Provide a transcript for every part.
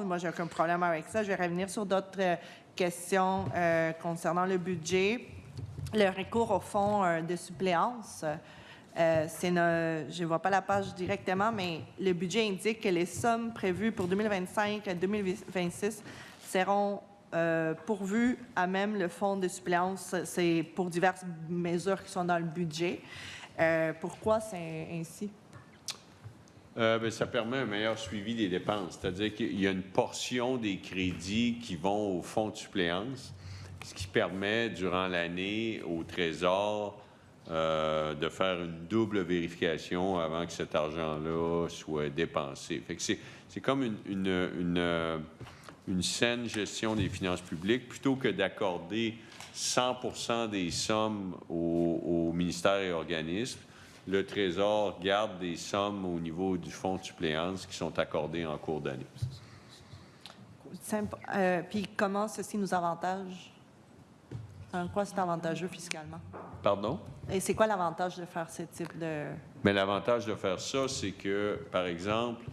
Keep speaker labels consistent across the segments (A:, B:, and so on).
A: Moi, j'ai aucun problème avec ça. Je vais revenir sur d'autres questions concernant le budget. Le recours au fonds de suppléance, je ne vois pas la page directement, mais le budget indique que les sommes prévues pour 2025 et 2026 seront pourvues à même le fonds de suppléance. C'est pour diverses mesures qui sont dans le budget. Pourquoi c'est ainsi?
B: Ça permet un meilleur suivi des dépenses. C'est-à-dire qu'il y a une portion des crédits qui vont au fonds de suppléance, ce qui permet, durant l'année, au Trésor de faire une double vérification avant que cet argent-là soit dépensé. Fait que c'est comme une saine gestion des finances publiques, plutôt que d'accorder 100% des sommes aux ministères et organismes. Le Trésor garde des sommes au niveau du fonds de suppléance qui sont accordées en cours d'année.
A: Puis comment ceci nous avantage? En quoi c'est avantageux fiscalement?
B: Pardon?
A: Et c'est quoi l'avantage de faire ce type de...
B: Mais l'avantage de faire ça, c'est que, par exemple,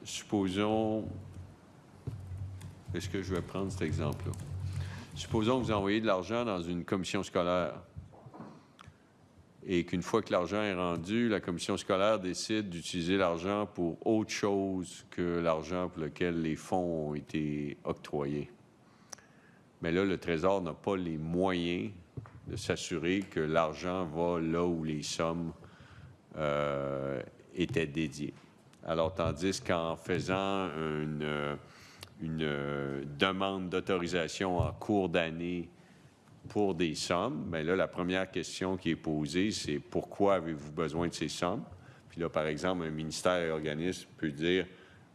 B: supposons... Est-ce que je vais prendre cet exemple-là? Supposons que vous envoyez de l'argent dans une commission scolaire et qu'une fois que l'argent est rendu, la commission scolaire décide d'utiliser l'argent pour autre chose que l'argent pour lequel les fonds ont été octroyés. Mais là, le Trésor n'a pas les moyens de s'assurer que l'argent va là où les sommes étaient dédiées. Alors, tandis qu'en faisant une demande d'autorisation en cours d'année pour des sommes, bien là, la première question qui est posée, c'est pourquoi avez-vous besoin de ces sommes? Puis là, par exemple, un ministère et organisme peut dire,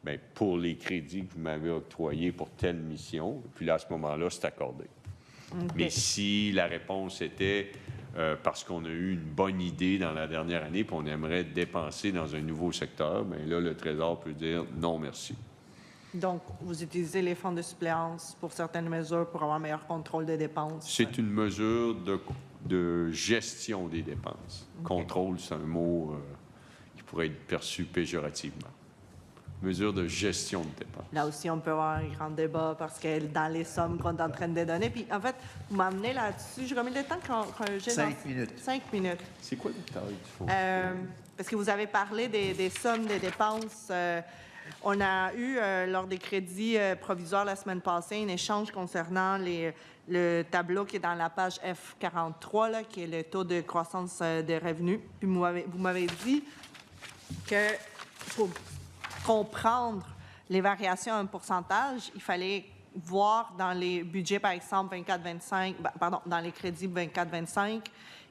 B: bien, pour les crédits que vous m'avez octroyés pour telle mission, puis là, à ce moment-là, c'est accordé. Okay. Mais si la réponse était parce qu'on a eu une bonne idée dans la dernière année, puis on aimerait dépenser dans un nouveau secteur, bien là, le Trésor peut dire non, merci.
A: Donc, vous utilisez les fonds de suppléance pour certaines mesures pour avoir un meilleur contrôle des dépenses?
B: C'est une mesure de gestion des dépenses. Okay. Contrôle, c'est un mot qui pourrait être perçu péjorativement. Mesure de gestion de dépenses.
A: Là aussi, on peut avoir un grand débat parce que dans les sommes qu'on est en train de donner, puis en fait, vous m'amenez là-dessus, j'ai combien de temps quand j'ai...
C: 5 minutes.
A: 5 minutes.
B: C'est quoi le détail du fond?
A: Parce que vous avez parlé des sommes des dépenses... on a eu, lors des crédits provisoires la semaine passée, un échange concernant le tableau qui est dans la page F43, là, qui est le taux de croissance des revenus. Puis vous m'avez dit que pour comprendre les variations à un pourcentage, il fallait voir dans les budgets, par exemple, 24-25, dans les crédits 24-25,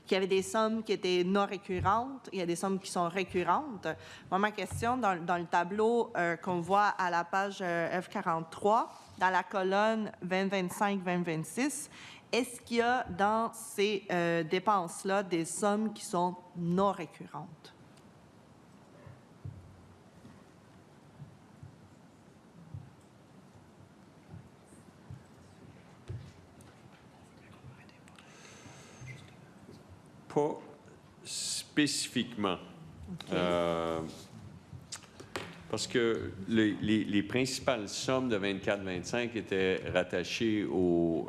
A: qu'il y avait des sommes qui étaient non récurrentes, il y a des sommes qui sont récurrentes. Moi, ma question, dans le tableau qu'on voit à la page F43, dans la colonne 2025-2026, est-ce qu'il y a dans ces dépenses-là des sommes qui sont non récurrentes?
B: Pas spécifiquement. Okay. Parce que les principales sommes de 24-25 étaient rattachées au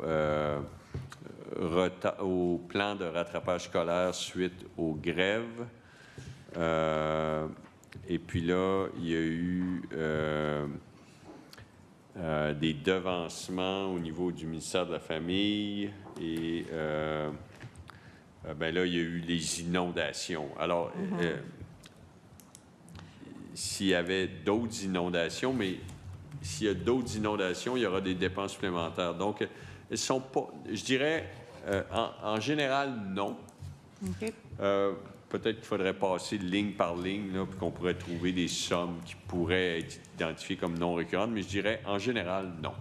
B: plan de rattrapage scolaire suite aux grèves. Et puis là, il y a eu des devancements au niveau du ministère de la Famille et... bien là, il y a eu les inondations. Alors, s'il y avait d'autres inondations, mais s'il y a d'autres inondations, il y aura des dépenses supplémentaires. Donc, elles sont pas, je dirais, en général, non.
A: Okay.
B: Peut-être qu'il faudrait passer ligne par ligne, là, puis qu'on pourrait trouver des sommes qui pourraient être identifiées comme non récurrentes, mais je dirais, en général, non.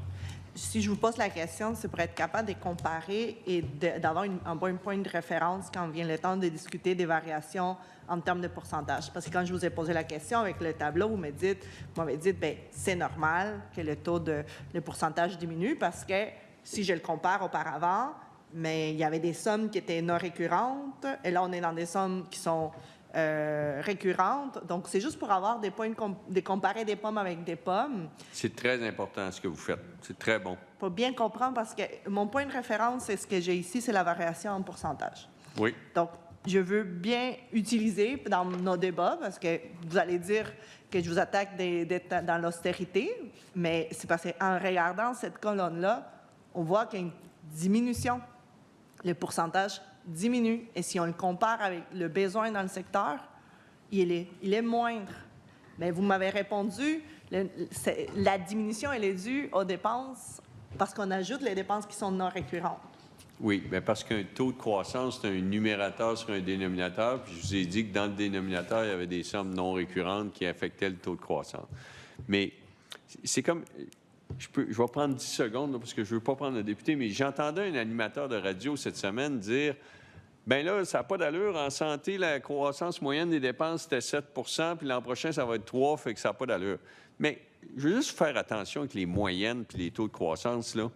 A: Si je vous pose la question, c'est pour être capable de comparer et d'avoir un bon point de référence quand vient le temps de discuter des variations en termes de pourcentage. Parce que quand je vous ai posé la question avec le tableau, vous m'avez dit, bien, c'est normal que le pourcentage diminue parce que si je le compare auparavant, mais il y avait des sommes qui étaient non récurrentes et là, on est dans des sommes qui sont récurrentes. Donc, c'est juste pour avoir des points de comparer des pommes avec des pommes.
B: C'est très important ce que vous faites. C'est très bon.
A: Il faut bien comprendre parce que mon point de référence, c'est ce que j'ai ici, c'est la variation en pourcentage.
B: Oui.
A: Donc, je veux bien utiliser dans nos débats parce que vous allez dire que je vous attaque dans l'austérité, mais c'est parce qu'en regardant cette colonne-là, on voit qu'il y a une diminution. Le pourcentage diminue. Et si on le compare avec le besoin dans le secteur, il est moindre. Mais vous m'avez répondu, la diminution, elle est due aux dépenses parce qu'on ajoute les dépenses qui sont non récurrentes.
B: Oui, bien parce qu'un taux de croissance, c'est un numérateur sur un dénominateur. Puis je vous ai dit que dans le dénominateur, il y avait des sommes non récurrentes qui affectaient le taux de croissance. Mais c'est comme... Je vais prendre 10 secondes là, parce que je ne veux pas prendre le député, mais j'entendais un animateur de radio cette semaine dire bien là, ça n'a pas d'allure. En santé, la croissance moyenne des dépenses, c'était 7 puis l'an prochain, ça va être 3 fait que ça n'a pas d'allure. Mais je veux juste faire attention avec les moyennes puis les taux de croissance, là.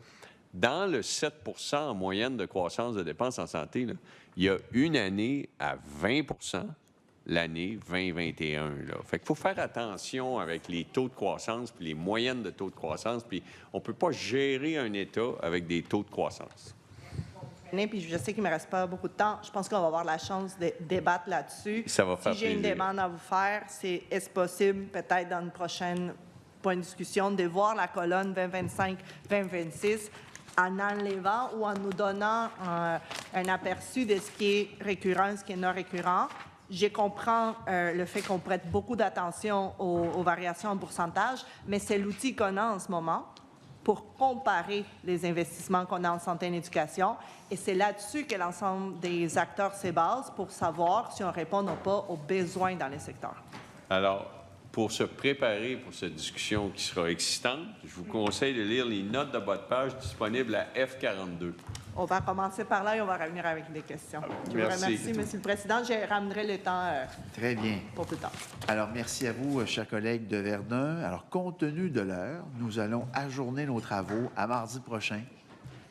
B: Dans le 7 en moyenne de croissance de dépenses en santé, là, il y a une année à 20 l'année 2021. Là. Fait qu'il faut faire attention avec les taux de croissance puis les moyennes de taux de croissance. Puis on ne peut pas gérer un État avec des taux de croissance.
A: Puis je sais qu'il ne me reste pas beaucoup de temps. Je pense qu'on va avoir la chance de débattre là-dessus.
B: Ça va faire
A: Si j'ai une
B: plaisir.
A: demande à vous faire, c'est est-ce possible, peut-être dans une prochaine point de discussion, de voir la colonne 2025-2026 en enlevant ou en nous donnant un aperçu de ce qui est récurrent et ce qui est non récurrent. Je comprends le fait qu'on prête beaucoup d'attention aux variations en pourcentage, mais c'est l'outil qu'on a en ce moment pour comparer les investissements qu'on a en santé et en éducation. Et c'est là-dessus que l'ensemble des acteurs se basent pour savoir si on répond ou pas aux besoins dans les secteurs.
B: Alors, pour se préparer pour cette discussion qui sera excitante, je vous conseille de lire les notes de bas de page disponibles à F42.
A: On va commencer par là et on va revenir avec des questions. Je vous
B: merci.
A: remercie, Monsieur le Président. Je ramènerai le temps
C: Très bien.
A: pour plus tard.
C: Alors, merci à vous, chers collègues de Verdun. Alors, compte tenu de l'heure, nous allons ajourner nos travaux à mardi prochain,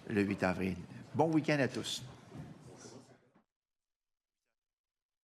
C: le 8 avril. Bon week-end à tous.